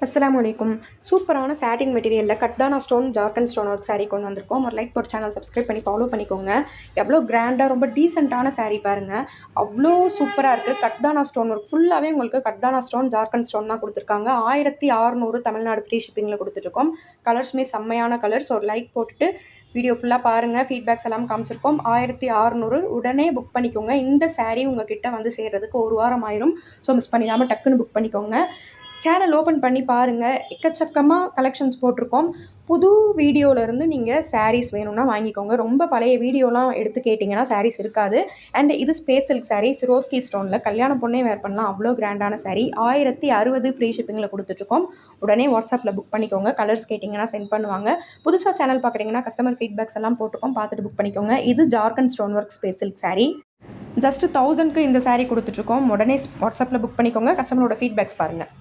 அஸ்ஸலாமு அலைக்கும். சூப்பரான சாட்டின் மெட்டீரியலில் கட்தானா stone, Jharkhand stone work sari கொண்டு வந்திருக்கோம். ஒரு லைக் போட்டு சேனல் சப்ஸ்கிரைப் பண்ணி ஃபாலோ பண்ணிக்கோங்க. எவ்வளோ கிராண்டாக ரொம்ப டீசெண்டான சாரீ பாருங்கள். அவ்வளோ சூப்பராக இருக்குது. கட்தானா ஸ்டோன் ஒர்க் ஃபுல்லாகவே உங்களுக்கு கட்தானா ஸ்டோன், ஜார்க்கண்ட் ஸ்டோன் தான் கொடுத்துருக்காங்க. 1600 தமிழ்நாடு ஃப்ரீ ஷிப்பிங்கில் கொடுத்துட்ருக்கோம். கலர்ஸுமே செம்மையான கலர்ஸ். ஒரு லைக் போட்டுட்டு வீடியோ ஃபுல்லாக பாருங்கள். ஃபீட்பேக்ஸ் எல்லாம் காமிச்சிருக்கோம். 1600 உடனே புக் பண்ணிக்கோங்க. இந்த சாரீ உங்கள் கிட்ட வந்து சேர்றதுக்கு ஒரு வாரம் ஆயிரும். ஸோ மிஸ் பண்ணிடாமல் டக்குன்னு புக் பண்ணிக்கோங்க. சேனல் ஓப்பன் பண்ணி பாருங்கள். எக்கச்சக்கமாக கலெக்ஷன்ஸ் போட்டிருக்கோம். புது வீடியோவிலேருந்து நீங்கள் சாரீஸ் வேணும்னா வாங்கிக்கோங்க. ரொம்ப பழைய வீடியோலாம் எடுத்து கேட்டிங்கன்னா சாரீஸ் இருக்காது. அண்ட் இது ஸ்பேஸ் சில்க் சாரீ, சிரோஸ்கி ஸ்டோனில் கல்யாண பொண்ணே வேர் பண்ணலாம். அவ்வளோ கிராண்டான சாரீ. 1060 ஃப்ரீ ஷிப்பிங்கில் கொடுத்துட்ருக்கோம். உடனே வாட்ஸ்அப்பில் புக் பண்ணிக்கோங்க. கலர்ஸ் கேட்டிங்கன்னா சென்ட் பண்ணுவாங்க. புதுசாக சேனல் பார்க்குறீங்கன்னா கஸ்டமர் ஃபீட்பேக்ஸ் எல்லாம் போட்டிருக்கோம். பார்த்துட்டு புக் பண்ணிக்கோங்க. இது Jharkhand stone work space silk sari. Just 1000க்கு இந்த சாரீ கொடுத்துட்ருக்கோம். உடனே வாட்ஸ்அப்பில் புக் பண்ணிக்கோங்க. கஸ்டமரோட ஃபீட்பேக்ஸ் பாருங்கள்.